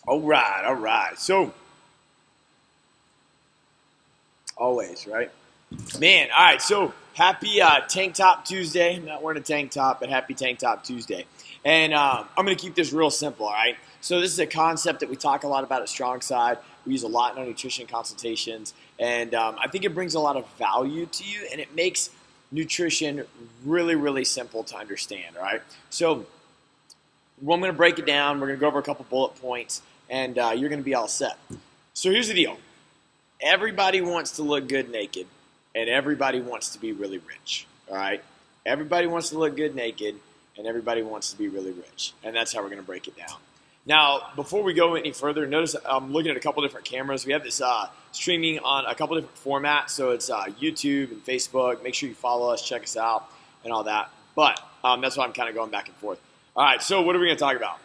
All right, all right. So, always, right? Man, all right. So, happy Tank Top Tuesday. I'm not wearing a tank top, but happy Tank Top Tuesday. And I'm going to keep this real simple, all right? So, this is a concept that we talk a lot about at Strong Side. We use a lot in our nutrition consultations. And I think it brings a lot of value to you, and it makes nutrition really, really simple to understand, all right? So, well, I'm going to break it down. We're going to go over a couple bullet points, and you're going to be all set. So here's the deal. Everybody wants to look good naked, and everybody wants to be really rich, all right? Everybody wants to look good naked, and everybody wants to be really rich, and that's how we're going to break it down. Now, before we go any further, notice I'm looking at a couple different cameras. We have this streaming on a couple different formats, so it's YouTube and Facebook. Make sure you follow us, check us out, and all that. But that's why I'm kind of going back and forth. All right, so what are we going to talk about?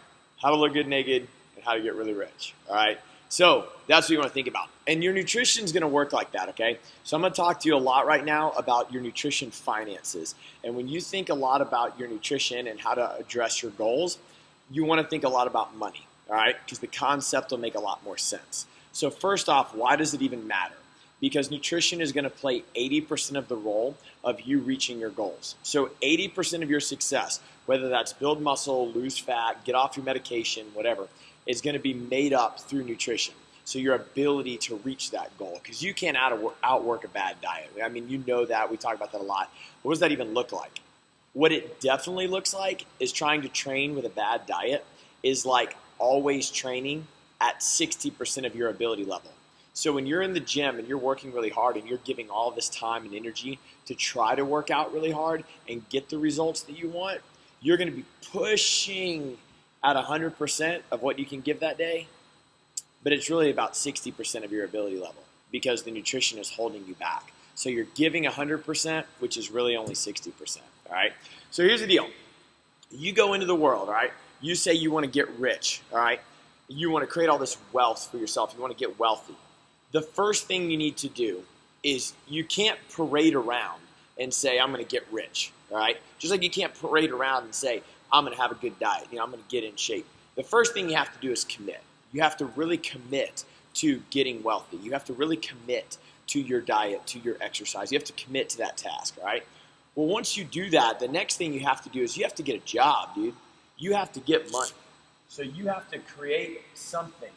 How to look good naked and how to get really rich, all right? So that's what you want to think about. And your nutrition is going to work like that, okay? So I'm going to talk to you a lot right now about your nutrition finances. And when you think a lot about your nutrition and how to address your goals, you want to think a lot about money, all right? Because the concept will make a lot more sense. So first off, why does it even matter? Because nutrition is going to play 80% of the role of you reaching your goals. So 80% of your success, whether that's build muscle, lose fat, get off your medication, whatever, is going to be made up through nutrition. So your ability to reach that goal, because you can't outwork a bad diet. I mean, you know that. We talk about that a lot. What does that even look like? What it definitely looks like is trying to train with a bad diet is like always training at 60% of your ability level. So when you're in the gym and you're working really hard and you're giving all this time and energy to try to work out really hard and get the results that you want, you're going to be pushing at 100% of what you can give that day, but it's really about 60% of your ability level because the nutrition is holding you back. So you're giving 100%, which is really only 60%, all right? So here's the deal. You go into the world, all right? You say you want to get rich, all right? You want to create all this wealth for yourself. You want to get wealthy. The first thing you need to do is you can't parade around and say, I'm going to get rich, all right? Just like you can't parade around and say, I'm going to have a good diet, I'm going to get in shape. The first thing you have to do is commit. You have to really commit to getting wealthy. You have to really commit to your diet, to your exercise. You have to commit to that task, all right? Well, once you do that, the next thing you have to do is you have to get a job, dude. You have to get money. So you have to create something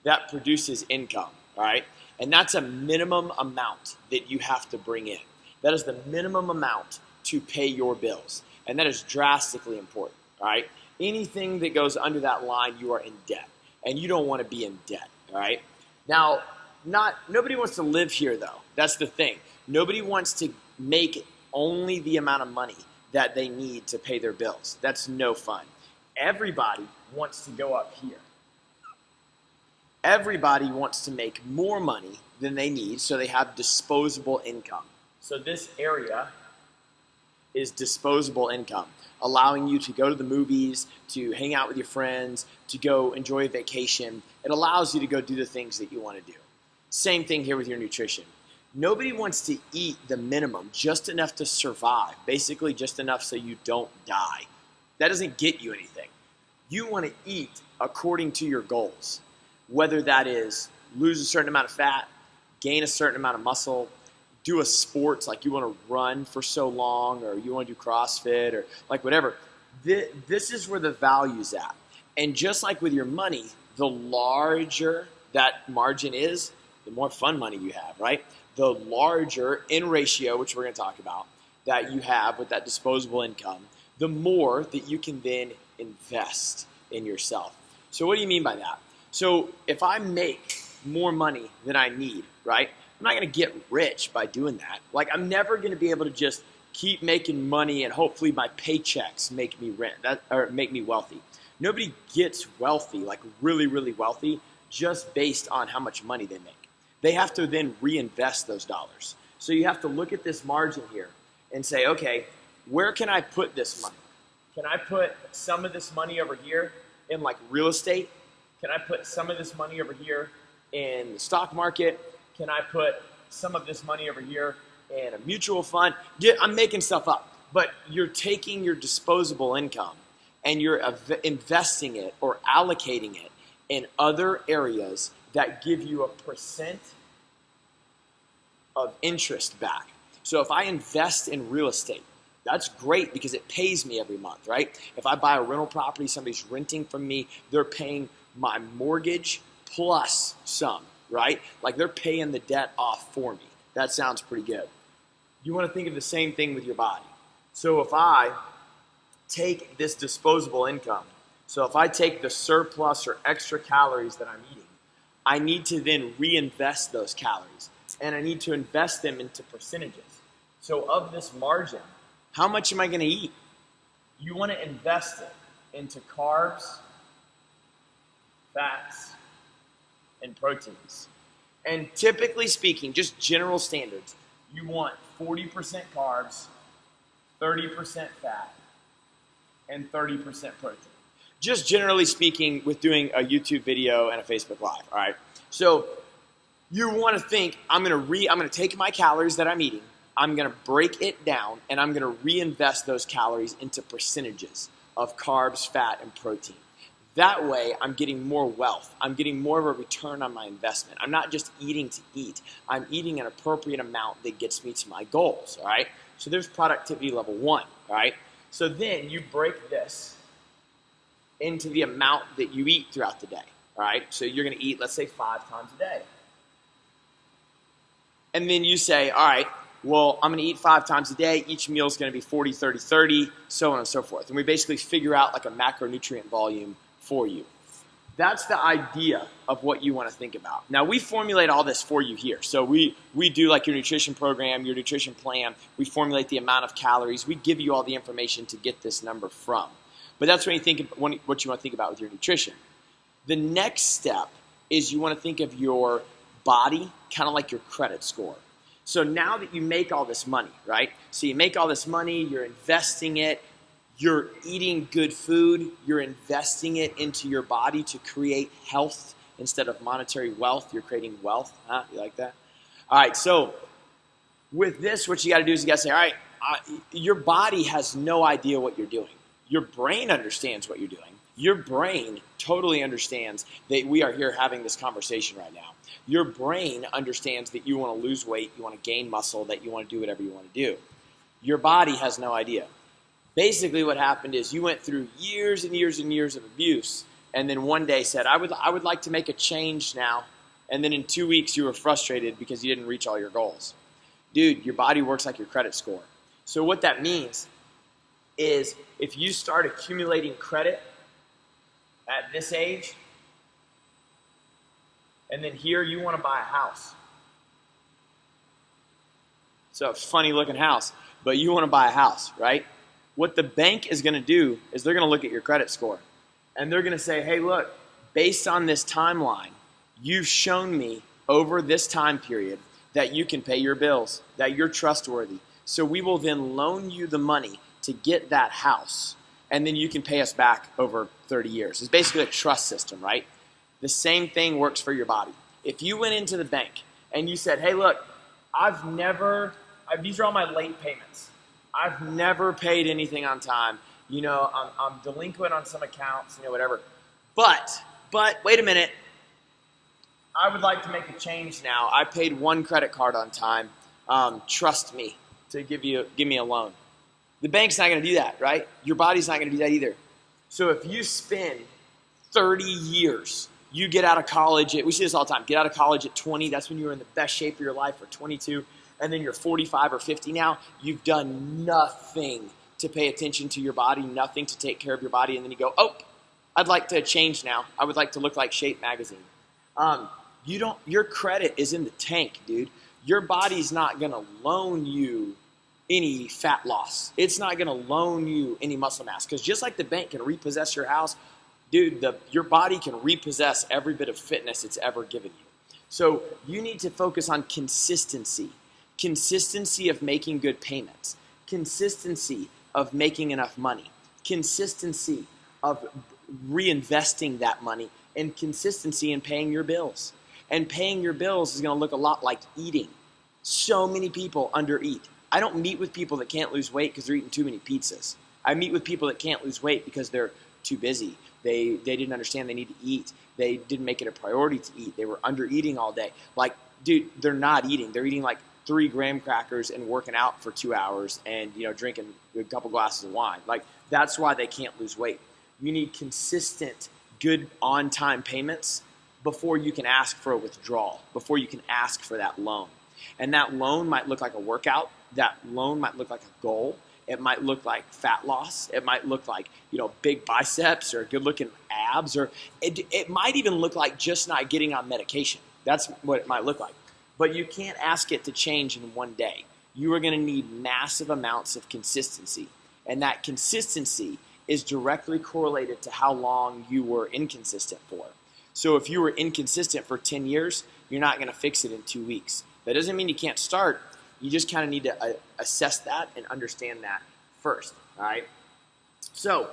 that produces income, all right? And that's a minimum amount that you have to bring in. That is the minimum amount to pay your bills. And that is drastically important, all right? Anything that goes under that line, you are in debt. And you don't want to be in debt, all right? Now, nobody wants to live here, though. That's the thing. Nobody wants to make only the amount of money that they need to pay their bills. That's no fun. Everybody wants to go up here. Everybody wants to make more money than they need, so they have disposable income. So this area is disposable income, allowing you to go to the movies, to hang out with your friends, to go enjoy a vacation. It allows you to go do the things that you want to do. Same thing here with your nutrition. Nobody wants to eat the minimum, just enough to survive, basically just enough so you don't die. That doesn't get you anything. You want to eat according to your goals, whether that is lose a certain amount of fat, gain a certain amount of muscle, do a sport, like you want to run for so long, or you want to do CrossFit, or like whatever. This is where the value's at. And just like with your money, the larger that margin is, the more fun money you have, right? The larger in ratio, which we're going to talk about, that you have with that disposable income, the more that you can then invest in yourself. So what do you mean by that? So if I make more money than I need, right? I'm not going to get rich by doing that. Like, I'm never going to be able to just keep making money and hopefully my paychecks make me make me wealthy. Nobody gets wealthy, like really, really wealthy, just based on how much money they make. They have to then reinvest those dollars. So you have to look at this margin here and say, okay, where can I put this money? Can I put some of this money over here in like real estate? Can I put some of this money over here in the stock market? Can I put some of this money over here in a mutual fund? I'm making stuff up, but you're taking your disposable income and you're investing it or allocating it in other areas that give you a percent of interest back. So if I invest in real estate, that's great because it pays me every month, right? If I buy a rental property, somebody's renting from me, they're paying my mortgage plus some, right? Like they're paying the debt off for me. That sounds pretty good. You want to think of the same thing with your body. So if I take this disposable income, so if I take the surplus or extra calories that I'm eating, I need to then reinvest those calories, and I need to invest them into percentages. So of this margin, how much am I going to eat? You want to invest it into carbs, fats, and proteins. And typically speaking, just general standards, you want 40% carbs, 30% fat, and 30% protein. Just generally speaking with doing a YouTube video and a Facebook Live, all right? So you want to think, I'm going to take my calories that I'm eating, I'm going to break it down, and I'm going to reinvest those calories into percentages of carbs, fat, and protein. That way, I'm getting more wealth. I'm getting more of a return on my investment. I'm not just eating to eat. I'm eating an appropriate amount that gets me to my goals, all right? So there's productivity level 1, all right? So then you break this into the amount that you eat throughout the day, all right? So you're going to eat, let's say, 5 times a day. And then you say, all right, well, I'm going to eat 5 times a day. Each meal is going to be 40, 30, 30, so on and so forth. And we basically figure out like a macronutrient volume for you. That's the idea of what you want to think about. Now, we formulate all this for you here. So we do like your nutrition program, your nutrition plan. We formulate the amount of calories. We give you all the information to get this number from. But that's what you want to think about with your nutrition. The next step is you want to think of your body kind of like your credit score. So now that you make all this money, right? So you make all this money, you're investing it, you're eating good food, you're investing it into your body to create health instead of monetary wealth. You're creating wealth. Huh? You like that? All right, so with this, what you got to do is you got to say, all right, your body has no idea what you're doing. Your brain understands what you're doing. Your brain totally understands that we are here having this conversation right now. Your brain understands that you want to lose weight, you want to gain muscle, that you want to do whatever you want to do. Your body has no idea. Basically what happened is you went through years and years and years of abuse and then one day said, I would like to make a change now. And then in 2 weeks you were frustrated because you didn't reach all your goals. Dude, your body works like your credit score. So what that means is if you start accumulating credit at this age, and then here you want to buy a house. It's a funny looking house, but you want to buy a house, right? What the bank is going to do is they're going to look at your credit score and they're going to say, hey, look, based on this timeline, you've shown me over this time period that you can pay your bills, that you're trustworthy. So we will then loan you the money to get that house, and then you can pay us back over 30 years. It's basically a trust system, right? The same thing works for your body. If you went into the bank and you said, hey, look, these are all my late payments. I've never paid anything on time. You know, I'm delinquent on some accounts, whatever. But wait a minute. I would like to make a change now. I paid 1 credit card on time. Trust me to give me a loan. The bank's not going to do that, right? Your body's not going to do that either. So if you spend 30 years, you get out of college, we see this all the time, get out of college at 20, that's when you were in the best shape of your life, or 22, and then you're 45 or 50 now, you've done nothing to pay attention to your body, nothing to take care of your body, and then you go, oh, I'd like to change now. I would like to look like Shape magazine. Your credit is in the tank, dude. Your body's not going to loan you any fat loss. It's not going to loan you any muscle mass, because just like the bank can repossess your house, dude, your body can repossess every bit of fitness it's ever given you. So you need to focus on consistency of making good payments, consistency of making enough money, consistency of reinvesting that money, and consistency in paying your bills. And paying your bills is going to look a lot like eating. So many people undereat. I don't meet with people that can't lose weight because they're eating too many pizzas. I meet with people that can't lose weight because they're too busy. They didn't understand they need to eat. They didn't make it a priority to eat. They were under eating all day. Like, dude, they're not eating. They're eating like 3 graham crackers and working out for 2 hours and, drinking a couple glasses of wine. Like, that's why they can't lose weight. You need consistent, good on-time payments before you can ask for a withdrawal, before you can ask for that loan. And that loan might look like a workout. That loan might look like a goal. It might look like fat loss. It might look like, big biceps or good-looking abs. Or it might even look like just not getting on medication. That's what it might look like. But you can't ask it to change in one day. You are going to need massive amounts of consistency. And that consistency is directly correlated to how long you were inconsistent for. So if you were inconsistent for 10 years, you're not going to fix it in 2 weeks. That doesn't mean you can't start. You just kind of need to assess that and understand that first, all right? So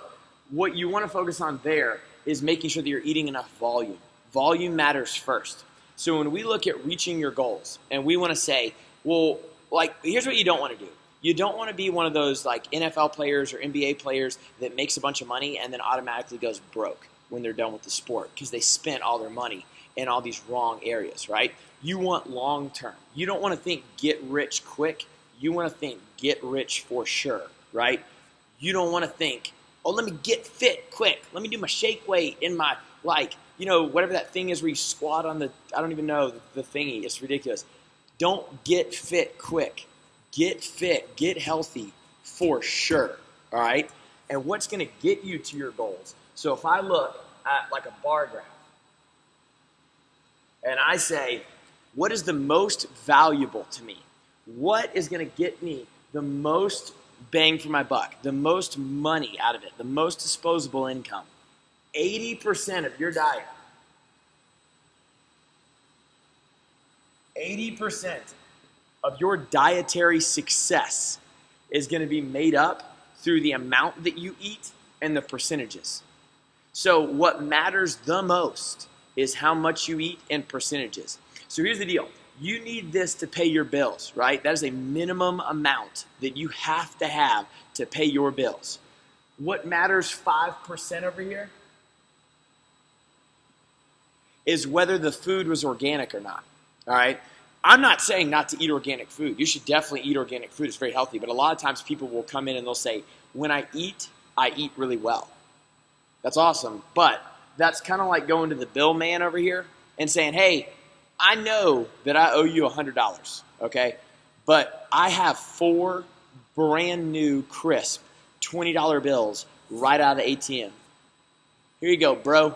what you want to focus on there is making sure that you're eating enough volume. Volume matters first. So when we look at reaching your goals and we want to say, well, like, here's what you don't want to do. You don't want to be one of those like NFL players or NBA players that makes a bunch of money and then automatically goes broke when they're done with the sport because they spent all their money in all these wrong areas, right? You want long term. You don't want to think get rich quick. You want to think get rich for sure, right? You don't want to think, oh, let me get fit quick. Let me do my shake weight in my, whatever that thing is where you squat on I don't even know the thingy. It's ridiculous. Don't get fit quick. Get fit, get healthy for sure, all right? And what's going to get you to your goals? So if I look at like a bar graph and I say, what is the most valuable to me? What is going to get me the most bang for my buck, the most money out of it, the most disposable income? 80% of your diet, 80% of your dietary success is going to be made up through the amount that you eat and the percentages. So what matters the most is how much you eat and percentages. So here's the deal. You need this to pay your bills, right? That is a minimum amount that you have to pay your bills. What matters 5% over here is whether the food was organic or not, all right? I'm not saying not to eat organic food. You should definitely eat organic food. It's very healthy. But a lot of times people will come in and they'll say, when I eat really well. That's awesome. But that's kind of like going to the bill man over here and saying, hey, I know that I owe you $100, okay? But I have 4 brand new, crisp $20 bills right out of the ATM. Here you go, bro.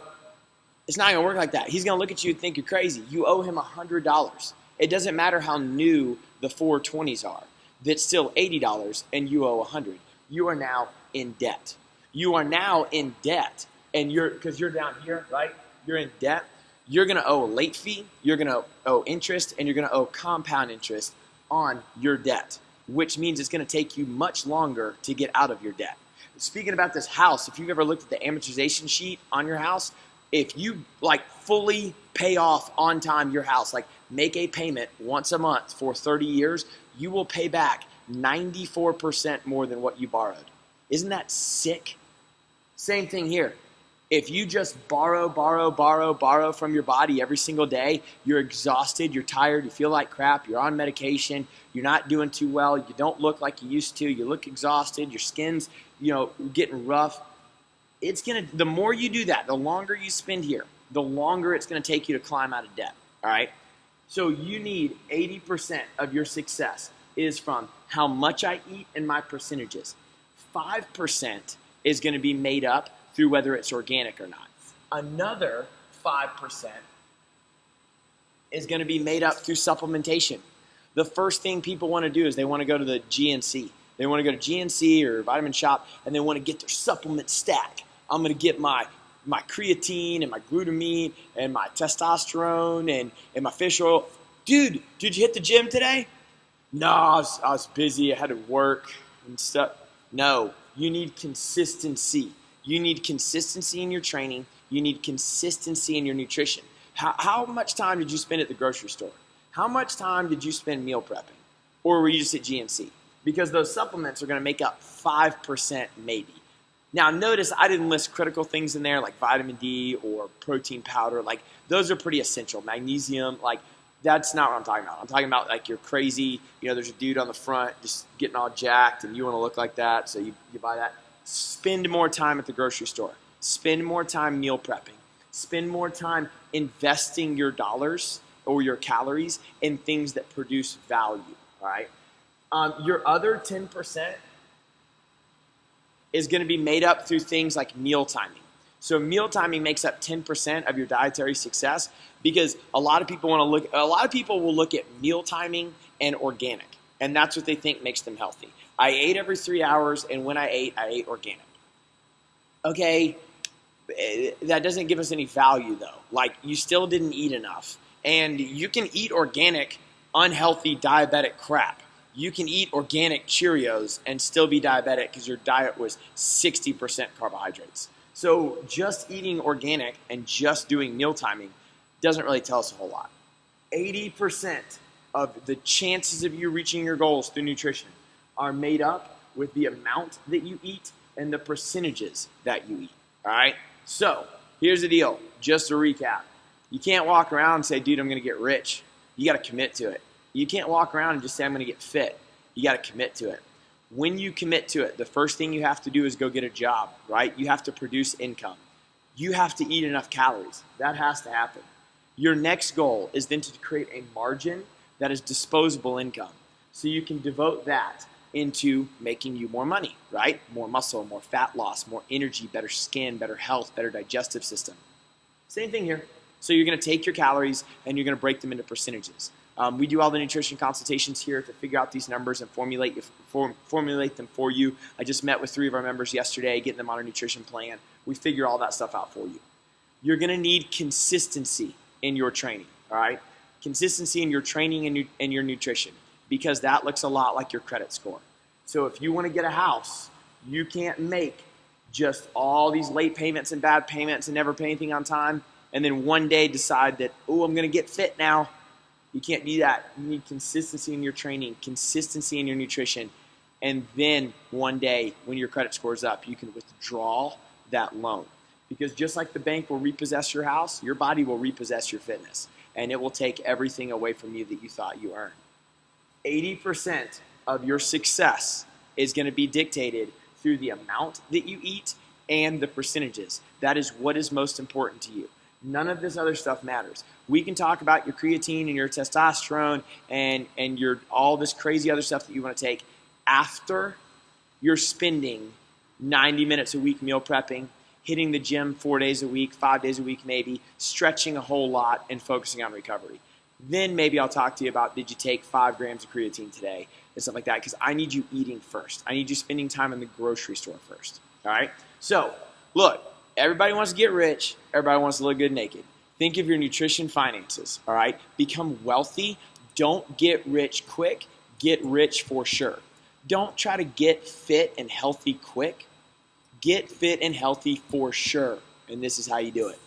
It's not going to work like that. He's going to look at you and think you're crazy. You owe him $100. It doesn't matter how new the 4 20s are. That's still $80 and you owe $100. You are now in debt. You are now in debt. And because you're down here, right? You're in debt. You're going to owe a late fee. You're going to owe interest. And you're going to owe compound interest on your debt, which means it's going to take you much longer to get out of your debt. Speaking about this house, if you've ever looked at the amortization sheet on your house, if you fully pay off on time your house, make a payment once a month for 30 years, you will pay back 94% more than what you borrowed. Isn't that sick? Same thing here. If you just borrow from your body every single day, you're exhausted, you're tired, you feel like crap, you're on medication, you're not doing too well, you don't look like you used to, you look exhausted, your skin's, getting rough. The more you do that, the longer you spend here, the longer it's going to take you to climb out of debt, all right? So you need 80% of your success is from how much I eat and my percentages. 5% is going to be made up through whether it's organic or not. Another 5% is going to be made up through supplementation. The first thing people want to do is they want to go to the GNC. They want to go to GNC or Vitamin Shop and they want to get their supplement stack. I'm going to get my creatine and my glutamine and my testosterone and my fish oil. Dude, did you hit the gym today? No, I was busy. I had to work and stuff. No, you need consistency. You need consistency in your training. You need consistency in your nutrition. How much time did you spend at the grocery store? How much time did you spend meal prepping? Or were you just at GNC? because those supplements are going to make up 5% maybe. Now, notice I didn't list critical things in there like vitamin D or protein powder. Like, those are pretty essential. Magnesium, like, that's not what I'm talking about. I'm talking about, like, you're crazy. You know, there's a dude on the front just getting all jacked, and you want to look like that, so you buy that. Spend more time at the grocery store. Spend more time meal prepping. Spend more time investing your dollars or your calories in things that produce value, all right? Your other 10% is going to be made up through things like meal timing. So meal timing makes up 10% of your dietary success because a lot of people will look at meal timing and organic, and that's what they think makes them healthy. I ate every 3 hours, and when I ate organic. Okay, that doesn't give us any value though. Like, you still didn't eat enough, and you can eat organic, unhealthy, diabetic crap. You can eat organic Cheerios and still be diabetic because your diet was 60% carbohydrates. So just eating organic and just doing meal timing doesn't really tell us a whole lot. 80% of the chances of you reaching your goals through nutrition are made up with the amount that you eat and the percentages that you eat. All right? So here's the deal. Just to recap. You can't walk around and say, dude, I'm going to get rich. You got to commit to it. You can't walk around and just say, I'm going to get fit. You got to commit to it. When you commit to it, the first thing you have to do is go get a job, right? You have to produce income. You have to eat enough calories. That has to happen. Your next goal is then to create a margin that is disposable income. So you can devote that into making you more money, right? More muscle, more fat loss, more energy, better skin, better health, better digestive system. Same thing here. So you're going to take your calories and you're going to break them into percentages. We do all the nutrition consultations here to figure out these numbers and formulate them for you. I just met with 3 of our members yesterday, getting them on a nutrition plan. We figure all that stuff out for you. You're going to need consistency in your training, all right? Consistency in your training and your nutrition, because that looks a lot like your credit score. So if you want to get a house, you can't make just all these late payments and bad payments and never pay anything on time, and then one day decide that, oh, I'm going to get fit now. You can't do that. You need consistency in your training, consistency in your nutrition, and then one day when your credit score is up, you can withdraw that loan. Because just like the bank will repossess your house, your body will repossess your fitness, and it will take everything away from you that you thought you earned. 80% of your success is going to be dictated through the amount that you eat and the percentages. That is what is most important to you. None of this other stuff matters. We can talk about your creatine and your testosterone and your all this crazy other stuff that you want to take after you're spending 90 minutes a week meal prepping, hitting the gym 4 days a week, 5 days a week maybe, stretching a whole lot, and focusing on recovery. Then maybe I'll talk to you about, did you take 5 grams of creatine today and stuff like that, because I need you eating first. I need you spending time in the grocery store first, all right? So, look, everybody wants to get rich. Everybody wants to look good naked. Think of your nutrition finances, all right? Become wealthy. Don't get rich quick. Get rich for sure. Don't try to get fit and healthy quick. Get fit and healthy for sure, and this is how you do it.